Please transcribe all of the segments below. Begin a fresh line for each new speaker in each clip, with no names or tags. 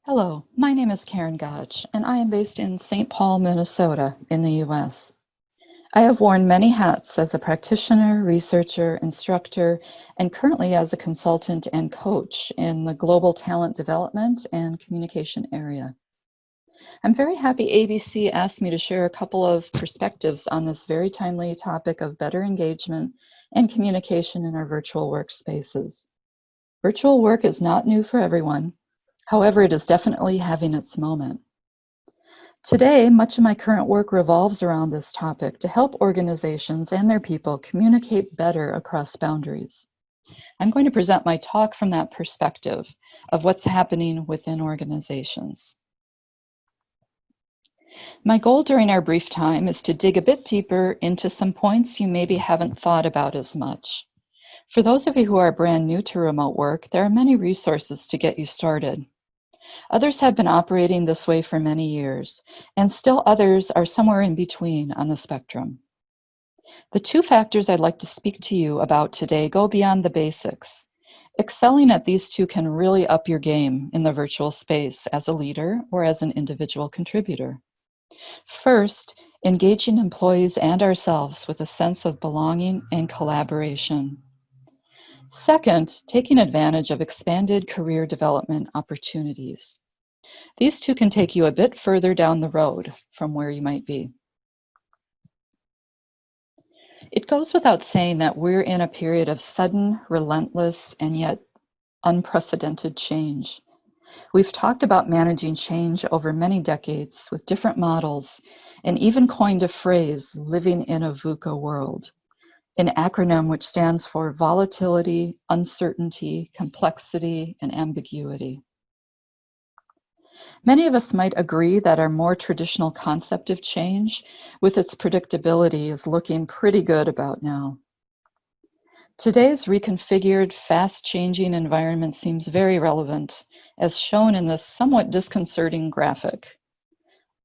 Hello, my name is Karin Goettsch, and I am based in St. Paul, Minnesota, in the US. I have worn many hats as a practitioner, researcher, instructor, and currently as a consultant and coach in the global talent development and communication area. I'm very happy ABC asked me to share a couple of perspectives on this very timely topic of better engagement and communication in our virtual workspaces. Virtual work is not new for everyone. However, it is definitely having its moment. Today, much of my current work revolves around this topic to help organizations and their people communicate better across boundaries. I'm going to present my talk from that perspective of what's happening within organizations. My goal during our brief time is to dig a bit deeper into some points you maybe haven't thought about as much. For those of you who are brand new to remote work, there are many resources to get you started. Others have been operating this way for many years, and still others are somewhere in between on the spectrum. The two factors I'd like to speak to you about today go beyond the basics. Excelling at these two can really up your game in the virtual space as a leader or as an individual contributor. First, engaging employees and ourselves with a sense of belonging and collaboration. Second, taking advantage of expanded career development opportunities. These two can take you a bit further down the road from where you might be. It goes without saying that we're in a period of sudden, relentless, and yet unprecedented change. We've talked about managing change over many decades with different models and even coined a phrase, living in a VUCA world, an acronym which stands for volatility, uncertainty, complexity, and ambiguity. Many of us might agree that our more traditional concept of change, with its predictability, is looking pretty good about now. Today's reconfigured, fast-changing environment seems very relevant, as shown in this somewhat disconcerting graphic.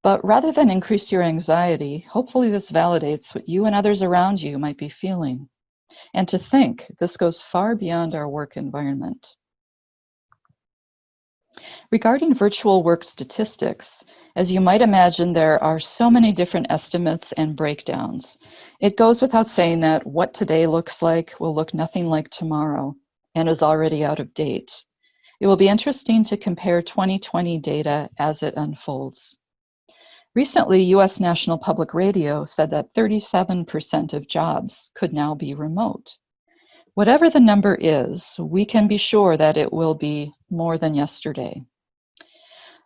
But rather than increase your anxiety, hopefully this validates what you and others around you might be feeling. And to think, this goes far beyond our work environment. Regarding virtual work statistics, as you might imagine, there are so many different estimates and breakdowns. It goes without saying that what today looks like will look nothing like tomorrow and is already out of date. It will be interesting to compare 2020 data as it unfolds. Recently, US National Public Radio said that 37% of jobs could now be remote. Whatever the number is, we can be sure that it will be more than yesterday.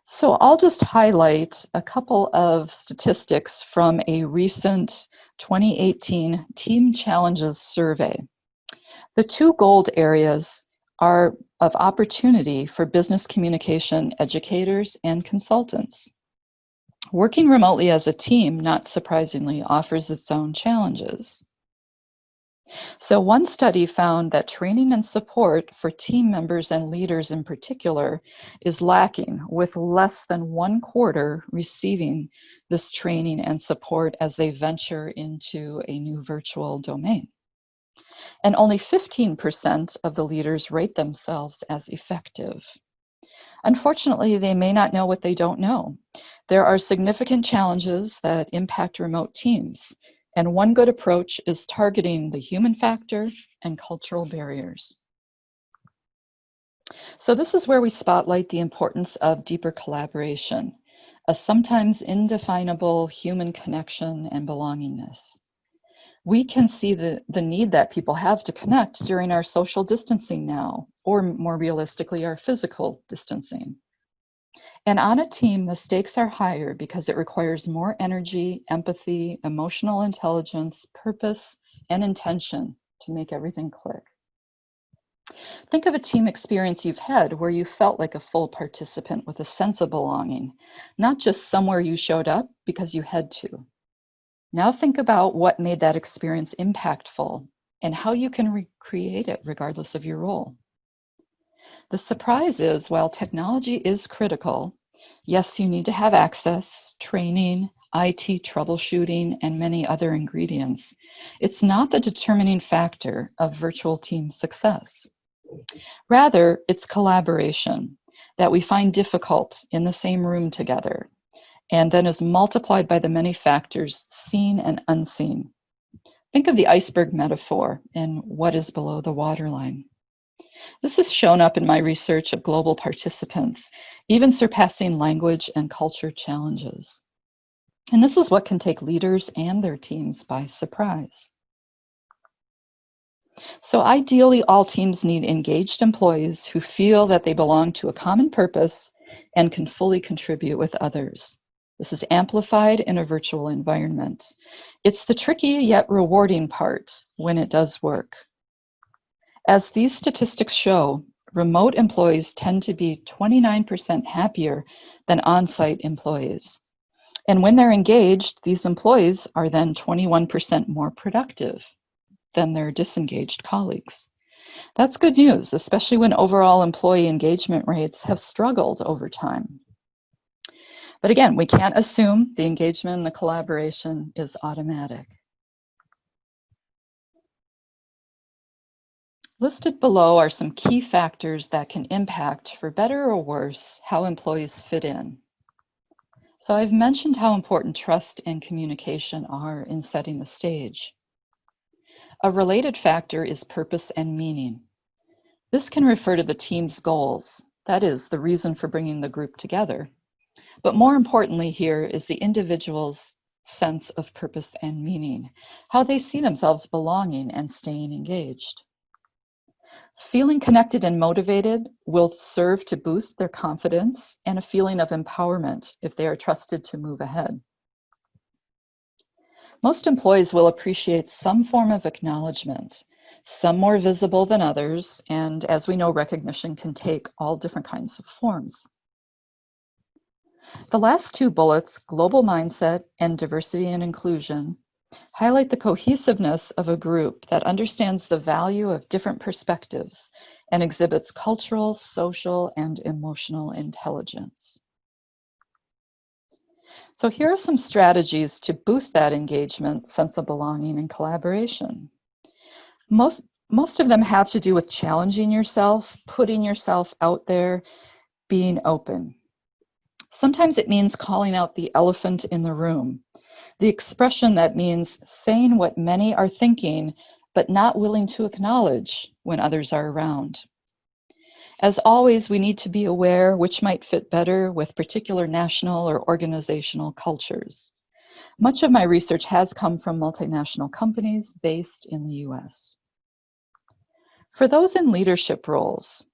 So I'll just highlight a couple of statistics from a recent 2018 Team Challenges survey. The two gold areas are of opportunity for business communication educators and consultants. Working remotely as a team, not surprisingly, offers its own challenges. So one study found that training and support for team members and leaders in particular is lacking, with less than 1/4 receiving this training and support as they venture into a new virtual domain. And only 15% of the leaders rate themselves as effective. Unfortunately, they may not know what they don't know. There are significant challenges that impact remote teams. And one good approach is targeting the human factor and cultural barriers. So this is where we spotlight the importance of deeper collaboration, a sometimes indefinable human connection and belongingness. We can see the need that people have to connect during our social distancing now, or more realistically, our physical distancing. And on a team, the stakes are higher because it requires more energy, empathy, emotional intelligence, purpose, and intention to make everything click. Think of a team experience you've had where you felt like a full participant with a sense of belonging, not just somewhere you showed up because you had to. Now think about what made that experience impactful and how you can recreate it regardless of your role. The surprise is, while technology is critical, yes, you need to have access, training, IT troubleshooting, and many other ingredients. It's not the determining factor of virtual team success. Rather, it's collaboration. that we find difficult in the same room together, and then is multiplied by the many factors seen and unseen. Think of the iceberg metaphor and what is below the waterline. This has shown up in my research of global participants, even surpassing language and culture challenges. And this is what can take leaders and their teams by surprise. So ideally, all teams need engaged employees who feel that they belong to a common purpose and can fully contribute with others. This is amplified in a virtual environment. It's the tricky yet rewarding part when it does work. As these statistics show, remote employees tend to be 29% happier than on-site employees. And when they're engaged, these employees are then 21% more productive than their disengaged colleagues. That's good news, especially when overall employee engagement rates have struggled over time. But again, we can't assume the engagement and the collaboration is automatic. Listed below are some key factors that can impact, for better or worse, how employees fit in. So I've mentioned how important trust and communication are in setting the stage. A related factor is purpose and meaning. This can refer to the team's goals, that is, the reason for bringing the group together. But more importantly here is the individual's sense of purpose and meaning, how they see themselves belonging and staying engaged. Feeling connected and motivated will serve to boost their confidence and a feeling of empowerment if they are trusted to move ahead. Most employees will appreciate some form of acknowledgement, some more visible than others, and as we know, recognition can take all different kinds of forms. The last two bullets, global mindset and diversity and inclusion, highlight the cohesiveness of a group that understands the value of different perspectives and exhibits cultural, social, and emotional intelligence. So here are some strategies to boost that engagement, sense of belonging, and collaboration. Most of them have to do with challenging yourself, putting yourself out there, being open. Sometimes it means calling out the elephant in the room, the expression that means saying what many are thinking, but not willing to acknowledge when others are around. As always, we need to be aware which might fit better with particular national or organizational cultures. Much of my research has come from multinational companies based in the US. For those in leadership roles,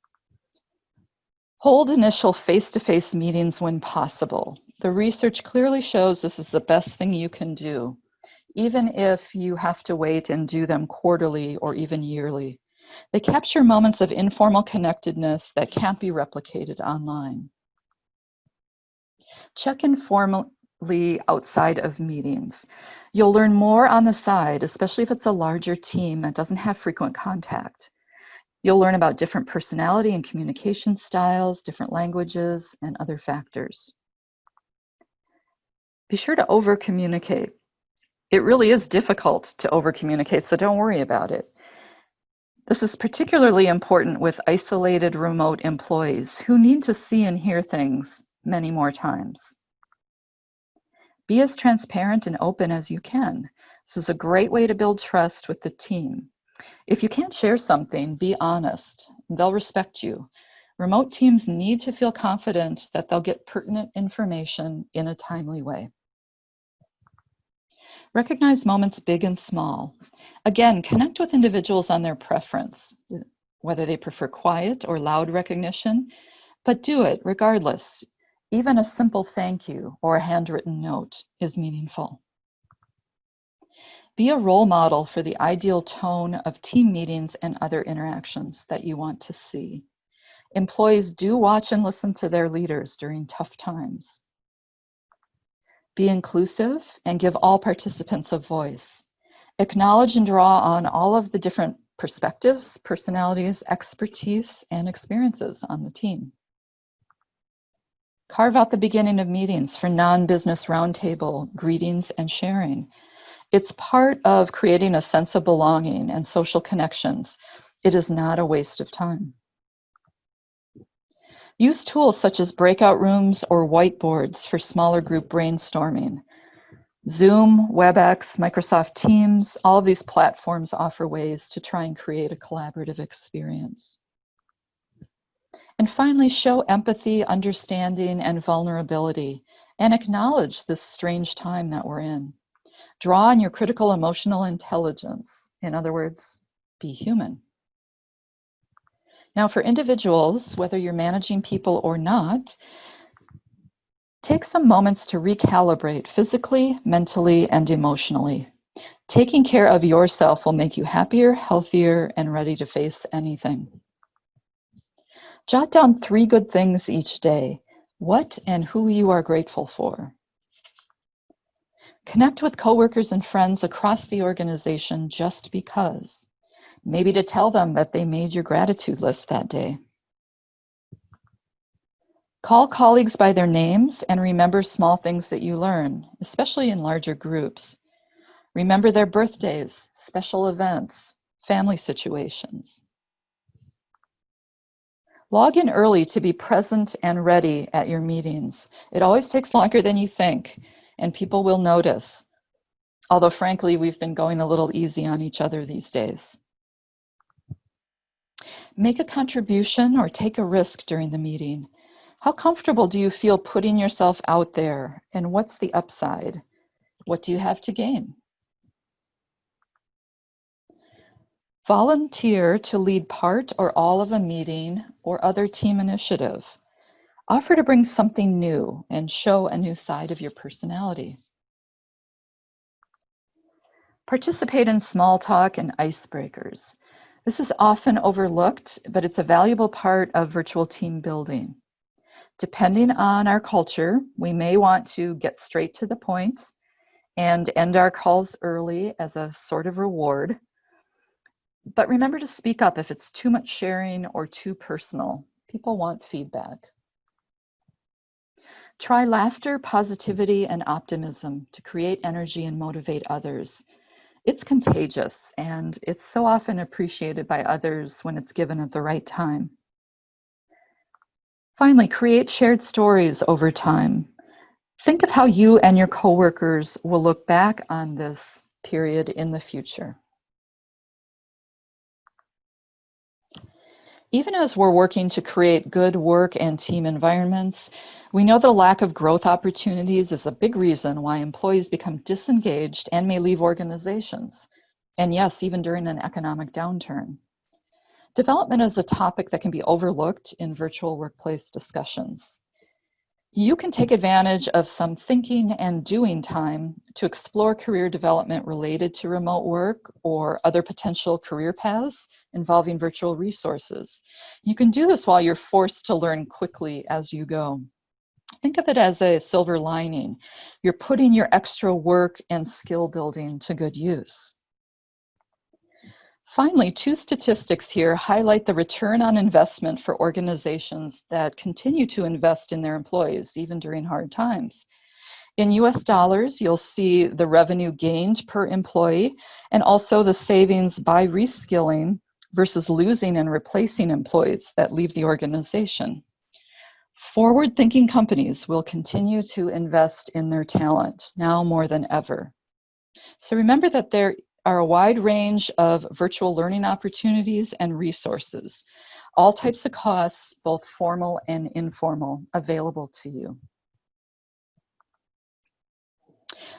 hold initial face-to-face meetings when possible. The research clearly shows this is the best thing you can do, even if you have to wait and do them quarterly or even yearly. They capture moments of informal connectedness that can't be replicated online. Check informally outside of meetings. You'll learn more on the side, especially if it's a larger team that doesn't have frequent contact. You'll learn about different personality and communication styles, different languages, and other factors. Be sure to over-communicate. It really is difficult to over-communicate, so don't worry about it. This is particularly important with isolated remote employees who need to see and hear things many more times. Be as transparent and open as you can. This is a great way to build trust with the team. If you can't share something, be honest. They'll respect you. Remote teams need to feel confident that they'll get pertinent information in a timely way. Recognize moments big and small. Again, connect with individuals on their preference, whether they prefer quiet or loud recognition, but do it regardless. Even a simple thank you or a handwritten note is meaningful. Be a role model for the ideal tone of team meetings and other interactions that you want to see. Employees do watch and listen to their leaders during tough times. Be inclusive and give all participants a voice. Acknowledge and draw on all of the different perspectives, personalities, expertise, and experiences on the team. Carve out the beginning of meetings for non-business roundtable greetings and sharing. It's part of creating a sense of belonging and social connections. It is not a waste of time. Use tools such as breakout rooms or whiteboards for smaller group brainstorming. Zoom, WebEx, Microsoft Teams, all of these platforms offer ways to try and create a collaborative experience. And finally, show empathy, understanding, and vulnerability, and acknowledge this strange time that we're in. Draw on your critical emotional intelligence. In other words, be human. Now, for individuals, whether you're managing people or not, take some moments to recalibrate physically, mentally, and emotionally. Taking care of yourself will make you happier, healthier, and ready to face anything. Jot down 3 good things each day, what and who you are grateful for. Connect with coworkers and friends across the organization just because. Maybe to tell them that they made your gratitude list that day. Call colleagues by their names and remember small things that you learn, especially in larger groups. Remember their birthdays, special events, family situations. Log in early to be present and ready at your meetings. It always takes longer than you think, and people will notice. Although frankly, we've been going a little easy on each other these days. Make a contribution or take a risk during the meeting. How comfortable do you feel putting yourself out there, and what's the upside? What do you have to gain? Volunteer to lead part or all of a meeting or other team initiative. Offer to bring something new and show a new side of your personality. Participate in small talk and icebreakers. This is often overlooked, but it's a valuable part of virtual team building. Depending on our culture, we may want to get straight to the point and end our calls early as a sort of reward. But remember to speak up if it's too much sharing or too personal. People want feedback. Try laughter, positivity, and optimism to create energy and motivate others. It's contagious, and it's so often appreciated by others when it's given at the right time. Finally, create shared stories over time. Think of how you and your coworkers will look back on this period in the future. Even as we're working to create good work and team environments, we know that a lack of growth opportunities is a big reason why employees become disengaged and may leave organizations. And yes, even during an economic downturn. Development is a topic that can be overlooked in virtual workplace discussions. You can take advantage of some thinking and doing time to explore career development related to remote work or other potential career paths involving virtual resources. You can do this while you're forced to learn quickly as you go. Think of it as a silver lining. You're putting your extra work and skill building to good use. Finally, 2 statistics here highlight the return on investment for organizations that continue to invest in their employees, even during hard times. In US dollars, you'll see the revenue gained per employee and also the savings by reskilling versus losing and replacing employees that leave the organization. Forward-thinking companies will continue to invest in their talent now more than ever. So remember that there are a wide range of virtual learning opportunities and resources, all types of costs, both formal and informal, available to you.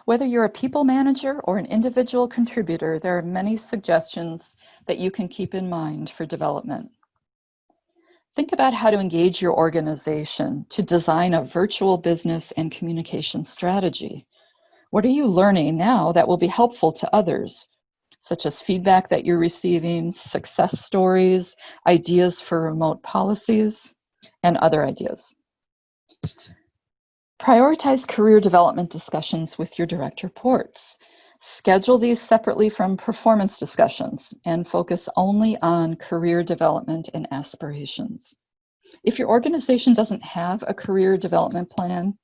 Whether you're a people manager or an individual contributor, there are many suggestions that you can keep in mind for development. Think about how to engage your organization to design a virtual business and communication strategy. What are you learning now that will be helpful to others, such as feedback that you're receiving, success stories, ideas for remote policies, and other ideas? Prioritize career development discussions with your direct reports. Schedule these separately from performance discussions and focus only on career development and aspirations. If your organization doesn't have a career development plan,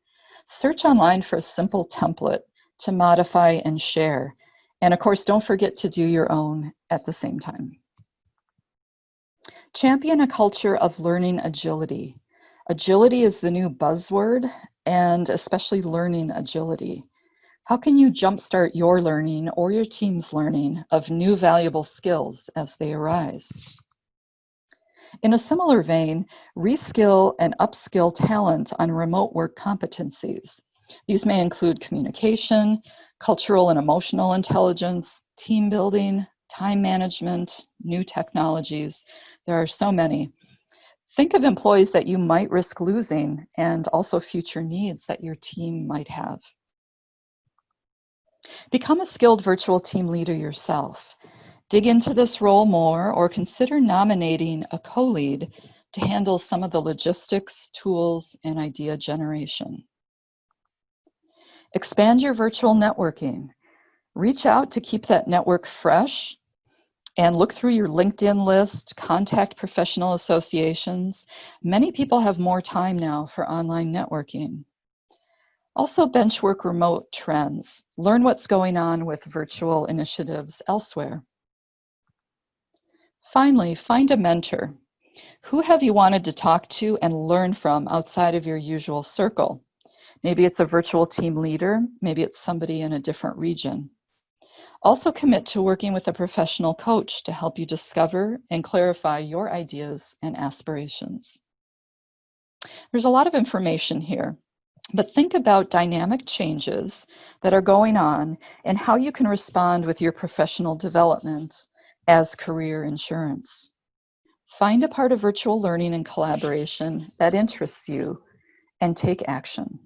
search online for a simple template to modify and share. And of course, don't forget to do your own at the same time. Champion a culture of learning agility. Agility is the new buzzword, and especially learning agility. How can you jumpstart your learning or your team's learning of new valuable skills as they arise? In a similar vein, reskill and upskill talent on remote work competencies. These may include communication, cultural and emotional intelligence, team building, time management, new technologies. There are so many. Think of employees that you might risk losing and also future needs that your team might have. Become a skilled virtual team leader yourself. Dig into this role more or consider nominating a co-lead to handle some of the logistics, tools, and idea generation. Expand your virtual networking. Reach out to keep that network fresh and look through your LinkedIn list, contact professional associations. Many people have more time now for online networking. Also benchmark remote trends. Learn what's going on with virtual initiatives elsewhere. Finally, find a mentor. Who have you wanted to talk to and learn from outside of your usual circle? Maybe it's a virtual team leader, maybe it's somebody in a different region. Also commit to working with a professional coach to help you discover and clarify your ideas and aspirations. There's a lot of information here, but think about dynamic changes that are going on and how you can respond with your professional development as career insurance. Find a part of virtual learning and collaboration that interests you and take action.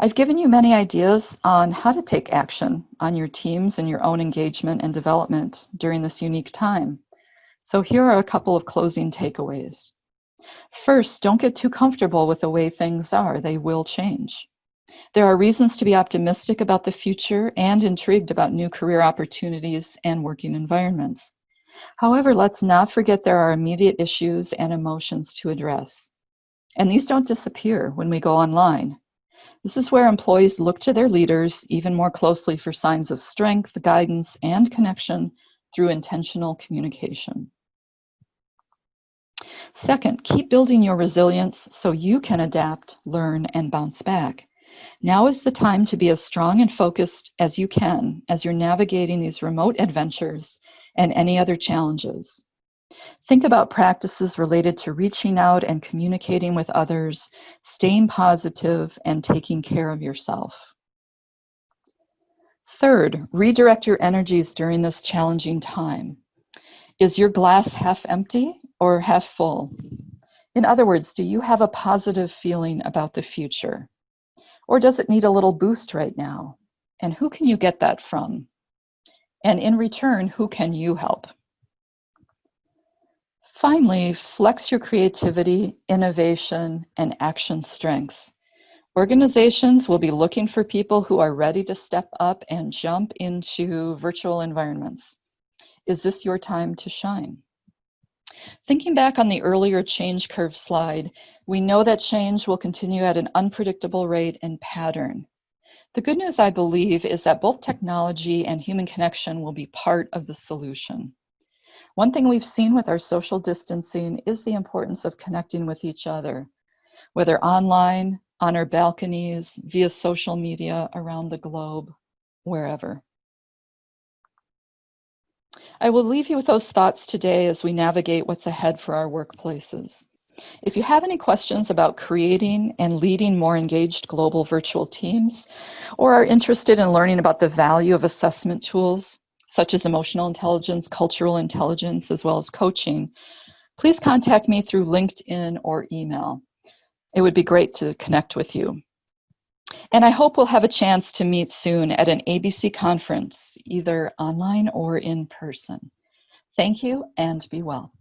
I've given you many ideas on how to take action on your teams and your own engagement and development during this unique time. So here are a couple of closing takeaways. First, don't get too comfortable with the way things are. They will change. There are reasons to be optimistic about the future and intrigued about new career opportunities and working environments. However, let's not forget there are immediate issues and emotions to address. And these don't disappear when we go online. This is where employees look to their leaders even more closely for signs of strength, guidance, and connection through intentional communication. Second, keep building your resilience so you can adapt, learn, and bounce back. Now is the time to be as strong and focused as you can as you're navigating these remote adventures and any other challenges. Think about practices related to reaching out and communicating with others, staying positive, and taking care of yourself. Third, redirect your energies during this challenging time. Is your glass half empty or half full? In other words, do you have a positive feeling about the future? Or does it need a little boost right now? And who can you get that from? And in return, who can you help? Finally, flex your creativity, innovation, and action strengths. Organizations will be looking for people who are ready to step up and jump into virtual environments. Is this your time to shine? Thinking back on the earlier change curve slide, we know that change will continue at an unpredictable rate and pattern. The good news, I believe, is that both technology and human connection will be part of the solution. One thing we've seen with our social distancing is the importance of connecting with each other, whether online, on our balconies, via social media, around the globe, wherever. I will leave you with those thoughts today as we navigate what's ahead for our workplaces. If you have any questions about creating and leading more engaged global virtual teams, or are interested in learning about the value of assessment tools, such as emotional intelligence, cultural intelligence, as well as coaching, please contact me through LinkedIn or email. It would be great to connect with you. And I hope we'll have a chance to meet soon at an ABC conference, either online or in person. Thank you and be well.